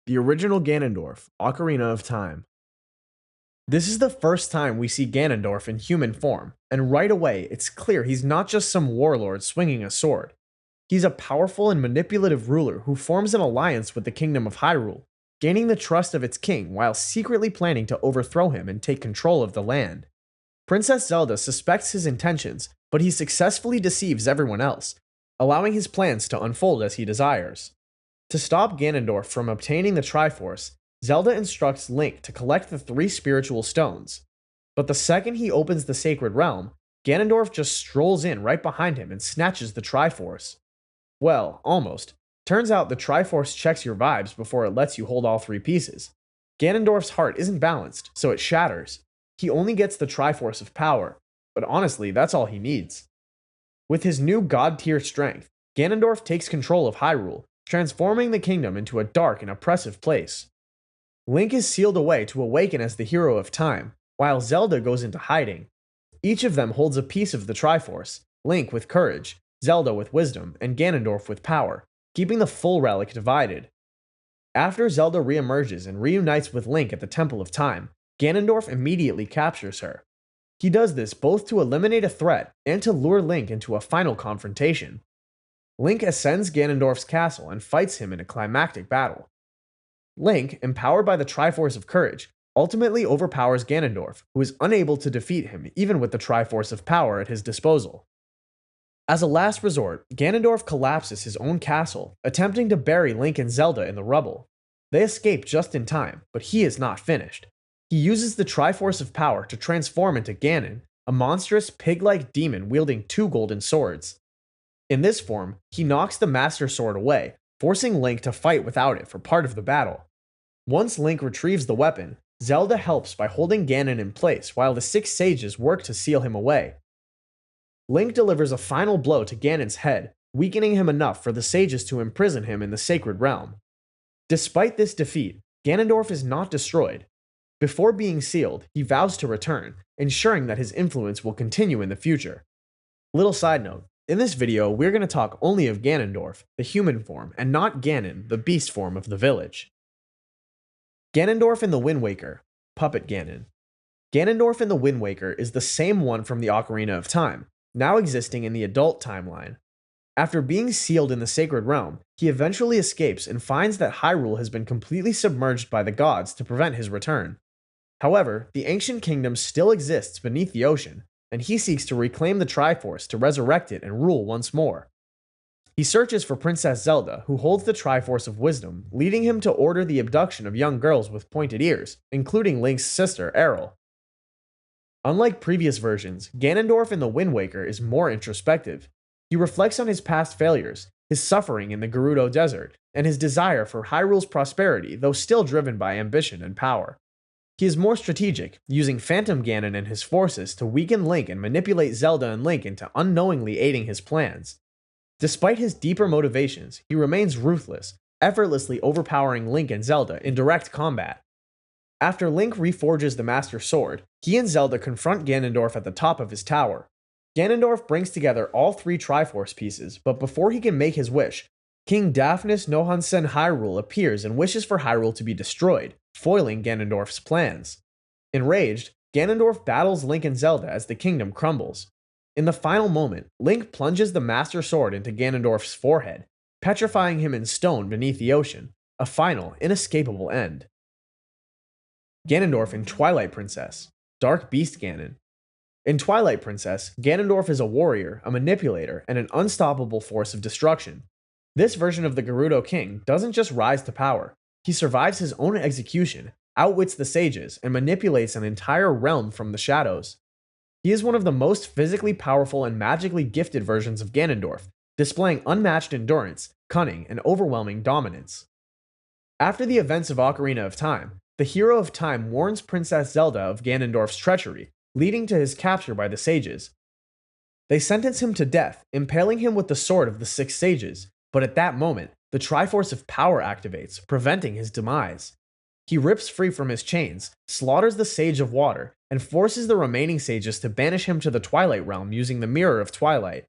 The original Ganondorf, Ocarina of Time. This is the first time we see Ganondorf in human form, and right away it's clear he's not just some warlord swinging a sword. He's a powerful and manipulative ruler who forms an alliance with the Kingdom of Hyrule, gaining the trust of its king while secretly planning to overthrow him and take control of the land. Princess Zelda suspects his intentions, but he successfully deceives everyone else, allowing his plans to unfold as he desires. To stop Ganondorf from obtaining the Triforce, Zelda instructs Link to collect the three spiritual stones. But the second he opens the Sacred Realm, Ganondorf just strolls in right behind him and snatches the Triforce. Well, almost. Turns out the Triforce checks your vibes before it lets you hold all three pieces. Ganondorf's heart isn't balanced, so it shatters. He only gets the Triforce of Power, but honestly, that's all he needs. With his new god-tier strength, Ganondorf takes control of Hyrule, transforming the kingdom into a dark and oppressive place. Link is sealed away to awaken as the hero of time, while Zelda goes into hiding. Each of them holds a piece of the Triforce, Link with courage, Zelda with wisdom, and Ganondorf with power, keeping the full relic divided. After Zelda reemerges and reunites with Link at the Temple of Time, Ganondorf immediately captures her. He does this both to eliminate a threat and to lure Link into a final confrontation. Link ascends Ganondorf's castle and fights him in a climactic battle. Link, empowered by the Triforce of Courage, ultimately overpowers Ganondorf, who is unable to defeat him even with the Triforce of Power at his disposal. As a last resort, Ganondorf collapses his own castle, attempting to bury Link and Zelda in the rubble. They escape just in time, but he is not finished. He uses the Triforce of Power to transform into Ganon, a monstrous pig-like demon wielding two golden swords. In this form, he knocks the Master Sword away, forcing Link to fight without it for part of the battle. Once Link retrieves the weapon, Zelda helps by holding Ganon in place while the six sages work to seal him away. Link delivers a final blow to Ganon's head, weakening him enough for the sages to imprison him in the Sacred Realm. Despite this defeat, Ganondorf is not destroyed. Before being sealed, he vows to return, ensuring that his influence will continue in the future. Little side note, in this video we're going to talk only of Ganondorf, the human form, and not Ganon, the beast form of the village. Ganondorf in the Wind Waker, Puppet Ganon. Ganondorf in the Wind Waker is the same one from the Ocarina of Time, now existing in the adult timeline. After being sealed in the Sacred Realm, he eventually escapes and finds that Hyrule has been completely submerged by the gods to prevent his return. However, the ancient kingdom still exists beneath the ocean, and he seeks to reclaim the Triforce to resurrect it and rule once more. He searches for Princess Zelda, who holds the Triforce of Wisdom, leading him to order the abduction of young girls with pointed ears, including Link's sister, Aryll. Unlike previous versions, Ganondorf in the Wind Waker is more introspective. He reflects on his past failures, his suffering in the Gerudo Desert, and his desire for Hyrule's prosperity, though still driven by ambition and power. He is more strategic, using Phantom Ganon and his forces to weaken Link and manipulate Zelda and Link into unknowingly aiding his plans. Despite his deeper motivations, he remains ruthless, effortlessly overpowering Link and Zelda in direct combat. After Link reforges the Master Sword, he and Zelda confront Ganondorf at the top of his tower. Ganondorf brings together all three Triforce pieces, but before he can make his wish, King Daphnis Nohansen Hyrule appears and wishes for Hyrule to be destroyed, foiling Ganondorf's plans. Enraged, Ganondorf battles Link and Zelda as the kingdom crumbles. In the final moment, Link plunges the Master Sword into Ganondorf's forehead, petrifying him in stone beneath the ocean, a final, inescapable end. Ganondorf in Twilight Princess, Dark Beast Ganon. In Twilight Princess, Ganondorf is a warrior, a manipulator, and an unstoppable force of destruction. This version of the Gerudo King doesn't just rise to power, he survives his own execution, outwits the sages, and manipulates an entire realm from the shadows. He is one of the most physically powerful and magically gifted versions of Ganondorf, displaying unmatched endurance, cunning, and overwhelming dominance. After the events of Ocarina of Time, the Hero of Time warns Princess Zelda of Ganondorf's treachery, leading to his capture by the sages. They sentence him to death, impaling him with the sword of the six sages, but at that moment, the Triforce of Power activates, preventing his demise. He rips free from his chains, slaughters the Sage of Water, and forces the remaining sages to banish him to the Twilight Realm using the Mirror of Twilight.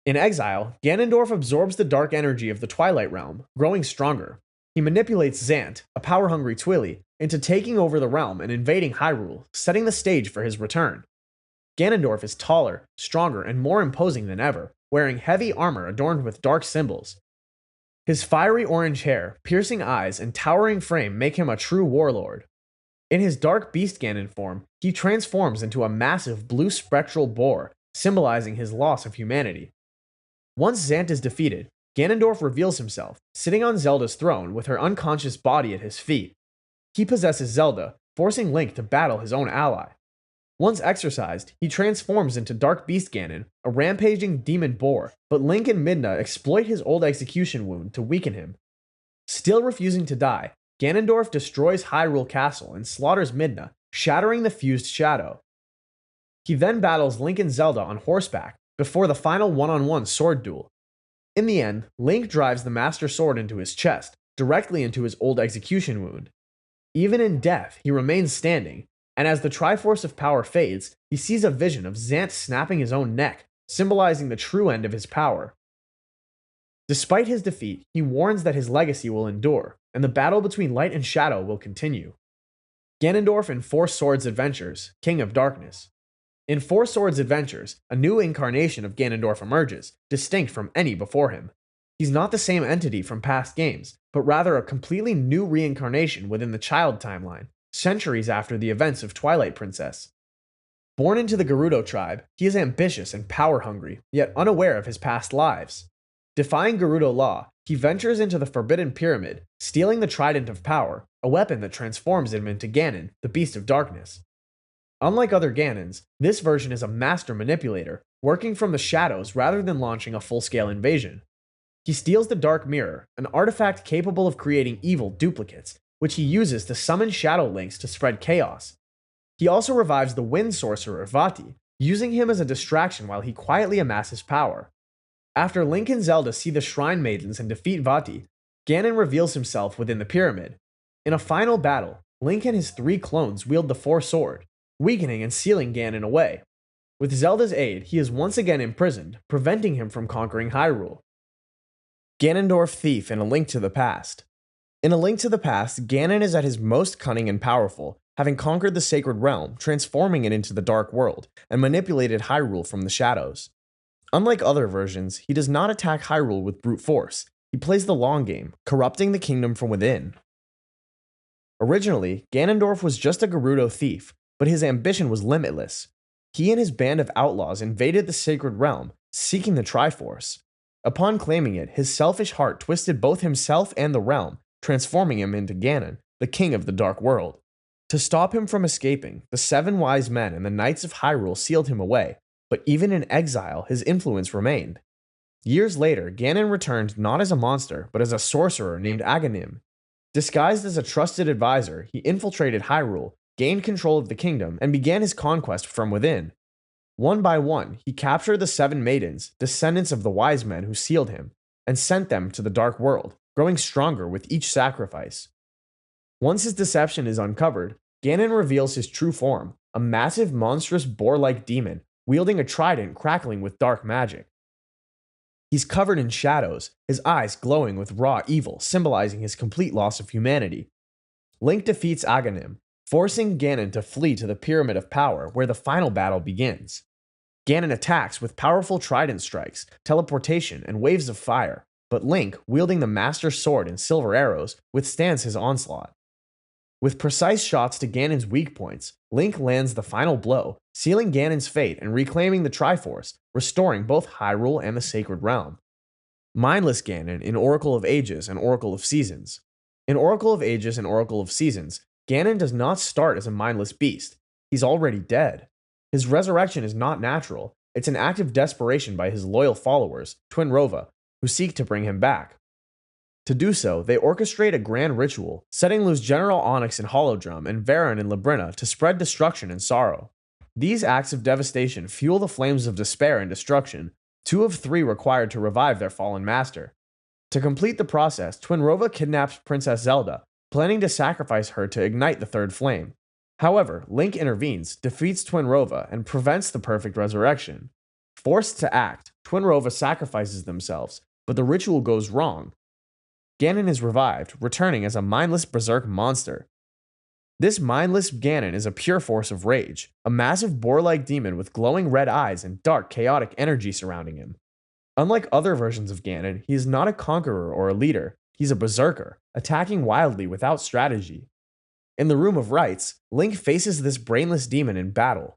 In exile, Ganondorf absorbs the dark energy of the Twilight Realm, growing stronger. He manipulates Zant, a power-hungry Twilly, into taking over the realm and invading Hyrule, setting the stage for his return. Ganondorf is taller, stronger, and more imposing than ever, wearing heavy armor adorned with dark symbols. His fiery orange hair, piercing eyes, and towering frame make him a true warlord. In his dark beast Ganon form, he transforms into a massive blue spectral boar, symbolizing his loss of humanity. Once Zant is defeated, Ganondorf reveals himself, sitting on Zelda's throne with her unconscious body at his feet. He possesses Zelda, forcing Link to battle his own ally. Once exorcised, he transforms into Dark Beast Ganon, a rampaging demon boar, but Link and Midna exploit his old execution wound to weaken him. Still refusing to die, Ganondorf destroys Hyrule Castle and slaughters Midna, shattering the fused shadow. He then battles Link and Zelda on horseback before the final one-on-one sword duel. In the end, Link drives the Master Sword into his chest, directly into his old execution wound. Even in death, he remains standing, and as the Triforce of Power fades, he sees a vision of Zant snapping his own neck, symbolizing the true end of his power. Despite his defeat, he warns that his legacy will endure, and the battle between light and shadow will continue. Ganondorf in Four Swords Adventures, King of Darkness. In Four Swords Adventures, a new incarnation of Ganondorf emerges, distinct from any before him. He's not the same entity from past games, but rather a completely new reincarnation within the Child timeline, centuries after the events of Twilight Princess. Born into the Gerudo tribe, he is ambitious and power-hungry, yet unaware of his past lives. Defying Gerudo law, he ventures into the Forbidden Pyramid, stealing the Trident of Power, a weapon that transforms him into Ganon, the Beast of Darkness. Unlike other Ganons, this version is a master manipulator, working from the shadows rather than launching a full-scale invasion. He steals the Dark Mirror, an artifact capable of creating evil duplicates, which he uses to summon Shadow Links to spread chaos. He also revives the Wind Sorcerer Vati, using him as a distraction while he quietly amasses power. After Link and Zelda see the Shrine Maidens and defeat Vati, Ganon reveals himself within the pyramid. In a final battle, Link and his 3 clones wield the Four Sword, weakening and sealing Ganon away. With Zelda's aid, he is once again imprisoned, preventing him from conquering Hyrule. Ganondorf Thief in A Link to the Past. In A Link to the Past, Ganon is at his most cunning and powerful, having conquered the Sacred Realm, transforming it into the Dark World, and manipulated Hyrule from the shadows. Unlike other versions, he does not attack Hyrule with brute force. He plays the long game, corrupting the kingdom from within. Originally, Ganondorf was just a Gerudo thief, but his ambition was limitless. He and his band of outlaws invaded the Sacred Realm, seeking the Triforce. Upon claiming it, his selfish heart twisted both himself and the realm, transforming him into Ganon, the king of the Dark World. To stop him from escaping, the 7 wise men and the Knights of Hyrule sealed him away, but even in exile, his influence remained. Years later, Ganon returned not as a monster, but as a sorcerer named Aghanim. Disguised as a trusted advisor, he infiltrated Hyrule, gained control of the kingdom, and began his conquest from within. One by one, he captured the 7 maidens, descendants of the wise men who sealed him, and sent them to the Dark World, growing stronger with each sacrifice. Once his deception is uncovered, Ganon reveals his true form, a massive, monstrous boar-like demon, wielding a trident crackling with dark magic. He's covered in shadows, his eyes glowing with raw evil, symbolizing his complete loss of humanity. Link defeats Aghanim, forcing Ganon to flee to the Pyramid of Power, where the final battle begins. Ganon attacks with powerful trident strikes, teleportation, and waves of fire, but Link, wielding the Master Sword and silver arrows, withstands his onslaught. With precise shots to Ganon's weak points, Link lands the final blow, sealing Ganon's fate and reclaiming the Triforce, restoring both Hyrule and the Sacred Realm. Mindless Ganon in Oracle of Ages and Oracle of Seasons. In Oracle of Ages and Oracle of Seasons, Ganon does not start as a mindless beast. He's already dead. His resurrection is not natural. It's an act of desperation by his loyal followers, Twinrova, who seek to bring him back. To do so, they orchestrate a grand ritual, setting loose General Onyx and Holodrum and Varan and Labrina to spread destruction and sorrow. These acts of devastation fuel the flames of despair and destruction, 2 of 3 required to revive their fallen master. To complete the process, Twinrova kidnaps Princess Zelda, planning to sacrifice her to ignite the 3rd flame. However, Link intervenes, defeats Twinrova, and prevents the perfect resurrection. Forced to act, Twinrova sacrifices themselves, but the ritual goes wrong. Ganon is revived, returning as a mindless berserk monster. This mindless Ganon is a pure force of rage, a massive boar-like demon with glowing red eyes and dark, chaotic energy surrounding him. Unlike other versions of Ganon, he is not a conqueror or a leader, he's a berserker, attacking wildly without strategy. In the Room of Rites, Link faces this brainless demon in battle.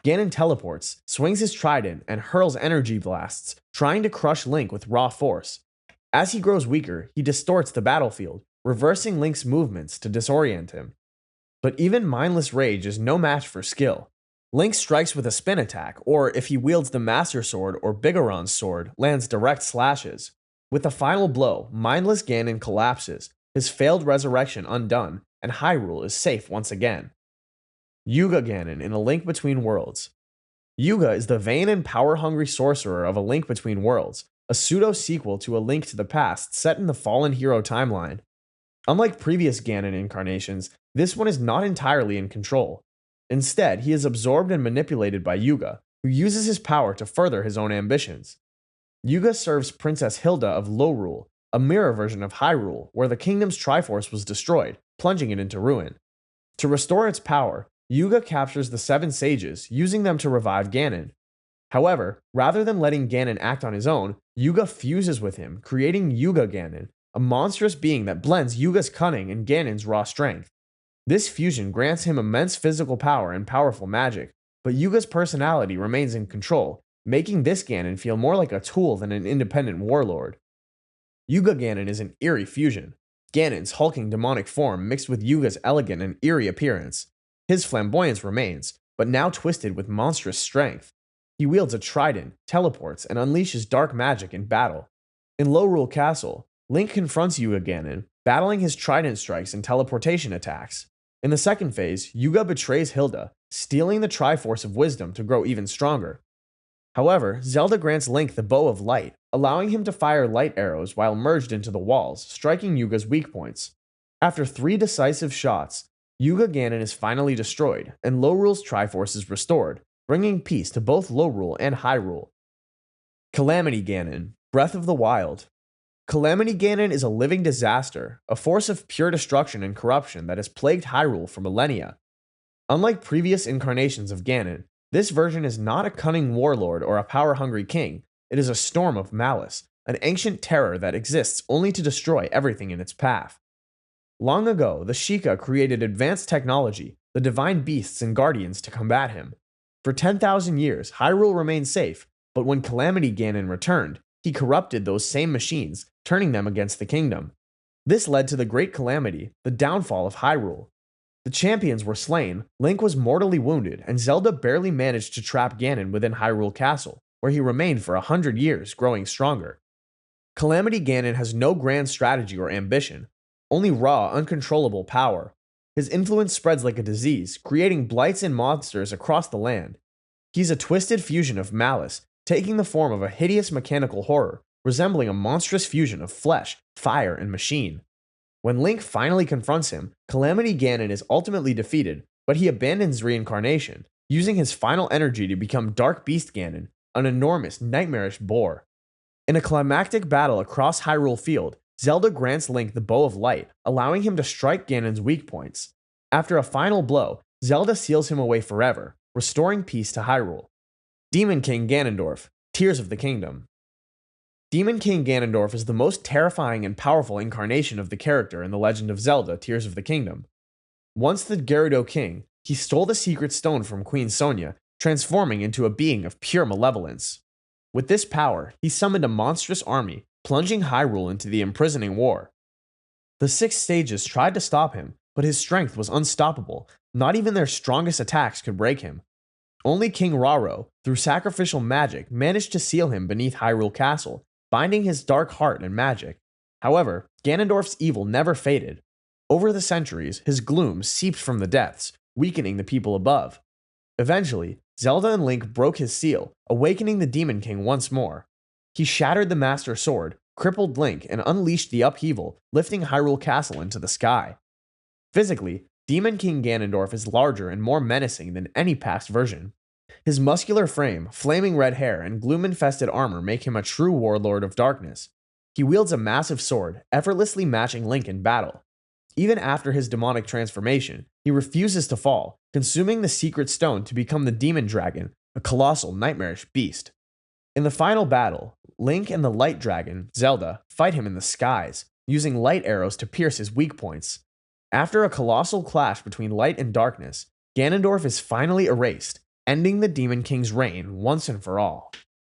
Ganon teleports, swings his trident, and hurls energy blasts, trying to crush Link with raw force. As he grows weaker, he distorts the battlefield, reversing Link's movements to disorient him. But even mindless rage is no match for skill. Link strikes with a spin attack, or if he wields the Master Sword or Bigoron's sword, lands direct slashes. With the final blow, mindless Ganon collapses, his failed resurrection undone, and Hyrule is safe once again. Yuga-Ganon in A Link Between Worlds. Yuga is the vain and power-hungry sorcerer of A Link Between Worlds, a pseudo-sequel to A Link to the Past set in the Fallen Hero timeline. Unlike previous Ganon incarnations, this one is not entirely in control. Instead, he is absorbed and manipulated by Yuga, who uses his power to further his own ambitions. Yuga serves Princess Hilda of Lorule, a mirror version of Hyrule, where the kingdom's Triforce was destroyed, plunging it into ruin. To restore its power, Yuga captures the Seven Sages, using them to revive Ganon. However, rather than letting Ganon act on his own, Yuga fuses with him, creating Yuga-Ganon, a monstrous being that blends Yuga's cunning and Ganon's raw strength. This fusion grants him immense physical power and powerful magic, but Yuga's personality remains in control, making this Ganon feel more like a tool than an independent warlord. Yuga-Ganon is an eerie fusion. Ganon's hulking demonic form mixed with Yuga's elegant and eerie appearance. His flamboyance remains, but now twisted with monstrous strength. He wields a trident, teleports, and unleashes dark magic in battle. In Lorule Castle, Link confronts Yuga-Ganon, battling his trident strikes and teleportation attacks. In the second phase, Yuga betrays Hilda, stealing the Triforce of Wisdom to grow even stronger. However, Zelda grants Link the Bow of Light, allowing him to fire light arrows while merged into the walls, striking Yuga's weak points. After 3 decisive shots, Yuga-Ganon is finally destroyed, and Lorule's Triforce is restored, bringing peace to both Lorule and Hyrule. Calamity Ganon, Breath of the Wild. Calamity Ganon is a living disaster, a force of pure destruction and corruption that has plagued Hyrule for millennia. Unlike previous incarnations of Ganon, this version is not a cunning warlord or a power-hungry king, it is a storm of malice, an ancient terror that exists only to destroy everything in its path. Long ago, the Sheikah created advanced technology, the divine beasts and guardians to combat him. For 10,000 years, Hyrule remained safe, but when Calamity Ganon returned, he corrupted those same machines, turning them against the kingdom. This led to the Great Calamity, the downfall of Hyrule. The champions were slain, Link was mortally wounded, and Zelda barely managed to trap Ganon within Hyrule Castle, where he remained for 100 years, growing stronger. Calamity Ganon has no grand strategy or ambition, only raw, uncontrollable power. His influence spreads like a disease, creating blights and monsters across the land. He's a twisted fusion of malice, taking the form of a hideous mechanical horror, resembling a monstrous fusion of flesh, fire, and machine. When Link finally confronts him, Calamity Ganon is ultimately defeated, but he abandons reincarnation, using his final energy to become Dark Beast Ganon, an enormous, nightmarish boar. In a climactic battle across Hyrule Field, Zelda grants Link the Bow of Light, allowing him to strike Ganon's weak points. After a final blow, Zelda seals him away forever, restoring peace to Hyrule. Demon King Ganondorf, Tears of the Kingdom. Demon King Ganondorf is the most terrifying and powerful incarnation of the character in The Legend of Zelda: Tears of the Kingdom. Once the Gerudo King, he stole the secret stone from Queen Sonia, transforming into a being of pure malevolence. With this power, he summoned a monstrous army, plunging Hyrule into the imprisoning war. The 6 stages tried to stop him, but his strength was unstoppable. Not even their strongest attacks could break him. Only King Raro, through sacrificial magic, managed to seal him beneath Hyrule Castle, binding his dark heart and magic. However, Ganondorf's evil never faded. Over the centuries, his gloom seeped from the depths, weakening the people above. Eventually, Zelda and Link broke his seal, awakening the Demon King once more. He shattered the Master Sword, crippled Link, and unleashed the upheaval, lifting Hyrule Castle into the sky. Physically, Demon King Ganondorf is larger and more menacing than any past version. His muscular frame, flaming red hair, and gloom-infested armor make him a true warlord of darkness. He wields a massive sword, effortlessly matching Link in battle. Even after his demonic transformation, he refuses to fall, consuming the secret stone to become the demon dragon, a colossal, nightmarish beast. In the final battle, Link and the light dragon, Zelda, fight him in the skies, using light arrows to pierce his weak points. After a colossal clash between light and darkness, Ganondorf is finally erased, ending the Demon King's reign once and for all.